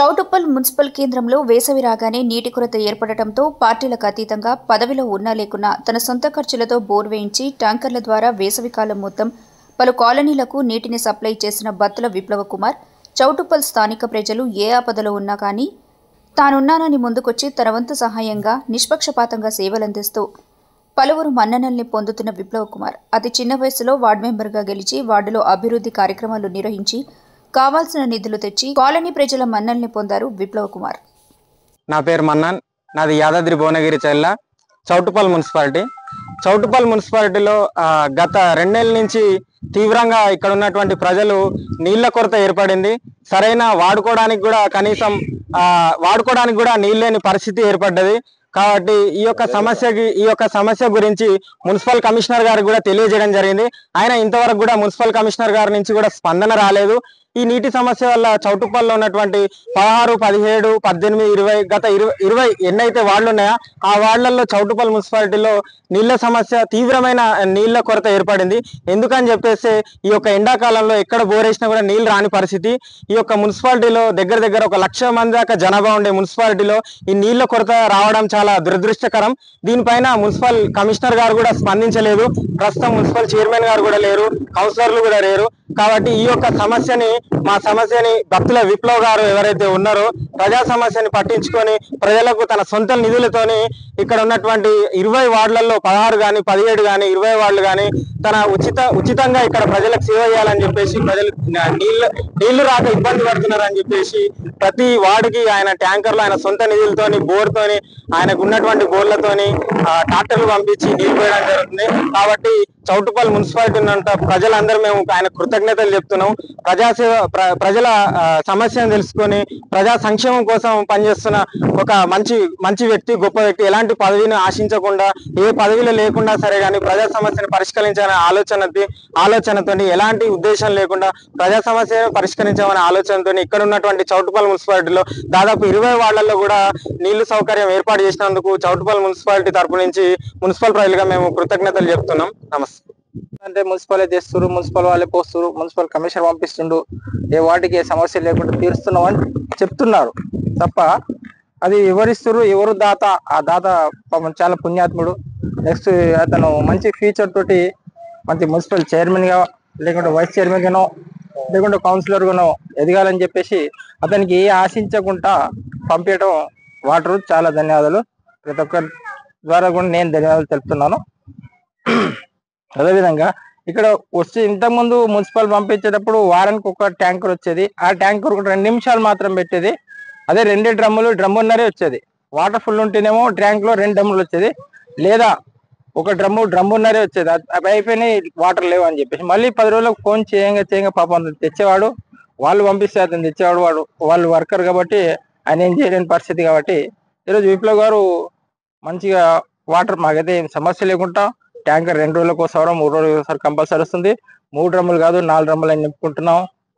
Choutuppal municipal కేంద్రంలో వేసవి రాగానే నీటి కొరత ఏర్పడటంతో పార్టీలకు అతీతంగా పదవిలో ఉన్నా లేకున్నా తన సొంత ఖర్చులతో బోర్ వేయించి ట్యాంకర్ల ద్వారా వేసవికాలం మొత్తం పలు కాలనీలకు నీటిని సప్లై చేసిన బత్తుల విప్లవ కుమార్ చౌటుప్పల్ స్థానిక ప్రజలు ఏ ఆపదలో ఉన్నా కానీ తానున్నానని ముందుకొచ్చి తన వంతు సహాయంగా నిష్పక్షపాతంగా సేవలందిస్తూ పలువురు మన్ననల్ని పొందుతున్న విప్లవ కుమార్ అతి చిన్న వయసులో వార్డు మెంబర్గా గెలిచి వార్డులో అభివృద్ధి కార్యక్రమాలు నిర్వహించి కావాల్సిన నిధులు తెచ్చి కాలనీ ప్రజల మన్నల్ని పొందారు విప్లవ కుమార్. నా పేరు మన్నన్, నాది యాదాద్రి భువనగిరి జిల్లా చౌటుప్పల్ మున్సిపాలిటీ. చౌటుప్పల్ మున్సిపాలిటీలో గత 2 నెలల నుంచి తీవ్రంగా ఇక్కడ ఉన్నటువంటి ప్రజలు నీళ్ల కొరత ఏర్పడింది. సరైన వాడుకోవడానికి కూడా నీళ్ళు లేని పరిస్థితి ఏర్పడ్డది. కాబట్టి ఈ యొక్క సమస్య గురించి మున్సిపల్ కమిషనర్ గారికి కూడా తెలియజేయడం జరిగింది. ఆయన ఇంతవరకు కూడా మున్సిపల్ కమిషనర్ గారి నుంచి కూడా స్పందన రాలేదు. ఈ నీటి సమస్య వల్ల చౌటుప్పల్లో ఉన్నటువంటి 16, 17, 18, 20 గత 20 ఎన్నైతే వార్డులు ఉన్నాయో ఆ వార్డులలో చౌటుప్పల్ మున్సిపాలిటీలో నీళ్ల సమస్య తీవ్రమైన నీళ్ల కొరత ఏర్పడింది. ఎందుకని చెప్పేసి ఈ యొక్క ఎండాకాలంలో ఎక్కడ బోరేసినా కూడా నీళ్లు రాని పరిస్థితి. ఈ యొక్క మున్సిపాలిటీలో దగ్గర 1,00,000 మంది దాకా జనాభా ఉండే మున్సిపాలిటీలో ఈ నీళ్ల కొరత రావడం చాలా దురదృష్టకరం. దీనిపైన మున్సిపల్ కమిషనర్ గారు కూడా స్పందించలేదు. ప్రస్తుతం మున్సిపల్ చైర్మన్ గారు కూడా లేరు, కౌన్సిలర్లు కూడా లేరు. కాబట్టి ఈ యొక్క మా సమస్యని బత్తుల విప్లవ్ గారు ఎవరైతే ఉన్నారో ప్రజా సమస్యని పట్టించుకొని ప్రజలకు తన సొంత నిధులతోని ఇక్కడ ఉన్నటువంటి 20 వార్డులలో 16 కానీ 17 కానీ 20 వార్డులు కానీ తన ఉచితంగా ఇక్కడ ప్రజలకు సేవ చేయాలని చెప్పేసి ప్రజలు నీళ్లు రాక ఇబ్బంది పడుతున్నారని చెప్పేసి ప్రతి వార్డుకి ఆయన ట్యాంకర్లు ఆయన సొంత నిధులతోని బోర్తోని ఆయనకు ఉన్నటువంటి బోర్లతోని ట్రాక్టర్లు పంపించి నీళ్లు పోయడం జరుగుతుంది. కాబట్టి చౌటుప్పల్ మున్సిపాలిటీ ప్రజలందరూ మేము ఆయన కృతజ్ఞతలు చెప్తున్నాం. ప్రజల సమస్యను తెలుసుకొని ప్రజా సంక్షేమం కోసం పనిచేస్తున్న ఒక మంచి వ్యక్తి, గొప్ప వ్యక్తి. ఎలాంటి పదవిని ఆశించకుండా ఏ పదవిలో లేకుండా సరే కానీ ప్రజా సమస్యను పరిష్కరించాలనే ఆలోచనతో ఎలాంటి ఉద్దేశం లేకుండా ప్రజా సమస్యను పరిష్కరించామనే ఆలోచనతో ఇక్కడ ఉన్నటువంటి చౌటుప్పల్ మున్సిపాలిటీలో దాదాపు 20 వార్డులలో కూడా నీళ్లు సౌకర్యం ఏర్పాటు చేసినందుకు చౌటుప్పల్ మున్సిపాలిటీ తరపు నుంచి మున్సిపల్ ప్రజలుగా మేము కృతజ్ఞతలు చెప్తున్నాం. నమస్తే. అంటే మున్సిపల్ తెస్తున్నారు, మున్సిపల్ వాళ్ళే పోస్తున్నారు, మున్సిపల్ కమిషనర్ పంపిస్తుండు, ఏ వాటికి ఏ సమస్య లేకుండా తీరుస్తున్నాం అని చెప్తున్నారు తప్ప అది ఎవరిస్తున్నారు, ఎవరు దాత, ఆ దాత పాపం చాలా పుణ్యాత్ముడు. నెక్స్ట్ అతను మంచి ఫ్యూచర్ తోటి మంచి మున్సిపల్ చైర్మన్ గా లేకుంటే వైస్ చైర్మన్ గానో లేకుంటే కౌన్సిలర్ గానో ఎదగాలని చెప్పేసి అతనికి ఏ ఆశించకుండా పంపించడం వాటర్ చాలా ధన్యవాదాలు. ప్రతి ఒక్కరి ద్వారా కూడా నేను ధన్యవాదాలు తెలుపుతున్నాను. అదేవిధంగా ఇక్కడ వచ్చి ఇంతకుముందు మున్సిపల్ పంపించేటప్పుడు వారానికి ఒక ట్యాంకర్ వచ్చేది. ఆ ట్యాంకర్ 2 నిమిషాలు మాత్రం పెట్టేది. అదే 2 డ్రమ్మున్నరే వచ్చేది. వాటర్ ఫుల్ ఉంటేనేమో ట్యాంక్ లో 2 డ్రమ్ములు వచ్చేది, లేదా ఒక డ్రమ్మున్నరే వచ్చేది. అవి అయిపోయినాయి, వాటర్ లేవు అని చెప్పేసి మళ్ళీ 10 రోజులకు ఫోన్ చేయంగా పాపం తెచ్చేవాడు. వాళ్ళు పంపిస్తే అతను తెచ్చేవాడు. వాళ్ళు వర్కర్ కాబట్టి ఆయన ఏం చేయలేని పరిస్థితి. కాబట్టి ఈరోజు విప్లవ్ గారు మంచిగా వాటర్ మాకైతే ఏం సమస్య లేకుండా ట్యాంకర్ 2 రోజులకు ఒకసారి 3 రోజులకు ఒకసారి కంపల్సరీ వస్తుంది. 3 డ్రమ్ములు కాదు 4 డ్రమ్ములు అని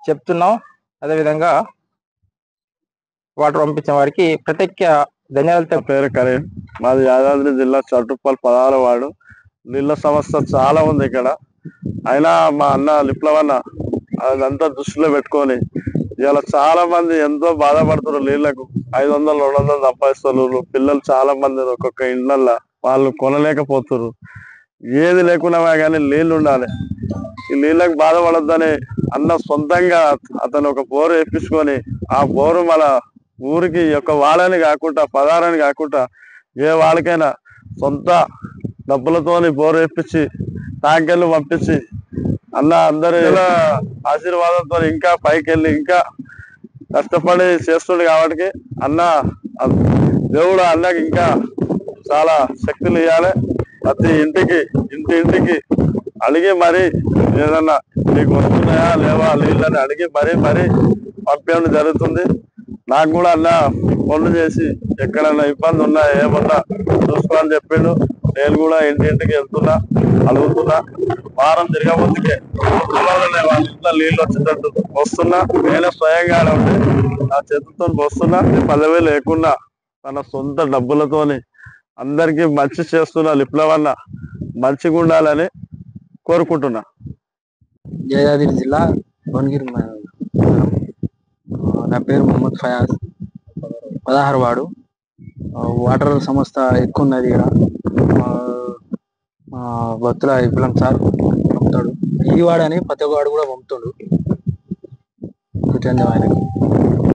చెప్తున్నాం. అదేవిధంగా వాటర్ పంపించిన వారికి ప్రత్యేక ధన్యవాదాలు. పేరు కరీం, మాది యాదాద్రి జిల్లా చౌటుప్పల్ 16వ వార్డు. నీళ్ళ సమస్య చాలా ఉంది ఇక్కడ. అయినా మా అన్న విప్లవన్న అదంతా దృష్టిలో పెట్టుకొని ఇవాళ చాలా మంది ఎంతో బాధపడుతున్నారు. నీళ్లకు 500, 200 సంపాదిస్తున్నారు. పిల్లలు చాలా మంది ఒక్కొక్క ఇండ్లల్లో వాళ్ళు కొనలేకపోతున్నారు. ఏది లేకున్నా కానీ నీళ్లు ఉండాలి. ఈ నీళ్ళకు బాధపడద్దని అన్న సొంతంగా అతను ఒక బోరు వేపించుకొని ఆ బోరు మన ఊరికి యొక్క వాళ్ళని కాకుండా పదారని కాకుండా ఏ వాళ్ళకైనా సొంత డబ్బులతోని బోరు వేపించి ట్యాంకర్లు పంపించి అన్న అందరి ఆశీర్వాదంతో ఇంకా పైకి వెళ్ళి ఇంకా కష్టపడి చేస్తుండే. కాబట్టి అన్న దేవుడు అన్నకి ఇంకా చాలా శక్తులు ఇవ్వాలి. ప్రతి ఇంటికి అడిగి మరి ఏదన్నా నీకు వస్తున్నాయా లేవా నీళ్ళని అడిగి మరీ పంపించడం జరుగుతుంది. నాకు కూడా అన్న ఫోన్లు చేసి ఎక్కడన్నా ఇబ్బంది ఉన్నా ఏమన్నా చూసుకోవాలని చెప్పిండు. నేను కూడా ఇంటికి వెళ్తున్నా, అడుగుతున్నా. వారం తిరగబోతుకే వాళ్ళ ఇంట్లో నీళ్ళు వచ్చేటట్టు వస్తున్నా. నేనే స్వయంగా ఉంటే నా చేతులతో వస్తున్నా. పదవి లేకుండా తన సొంత డబ్బులతోని అందరికీ మంచి చేస్తున్నా విప్లవన్న మంచిగా ఉండాలని కోరుకుంటున్నా. యాదాద్రి జిల్లా భువనగిరి. నా పేరు మొహమ్మద్ ఫయాజ్. 16 వార్డు. వాటర్ సంస్థ ఎక్కువ ఉన్నది ఇక్కడ. భక్తుల విప్లవం సార్ పంపుతాడు. ఈ వార్డు అని ప్రతి ఒక్క వాడు కూడా పంపుతాడు. కృతజ్ఞతలు ఆయనకు.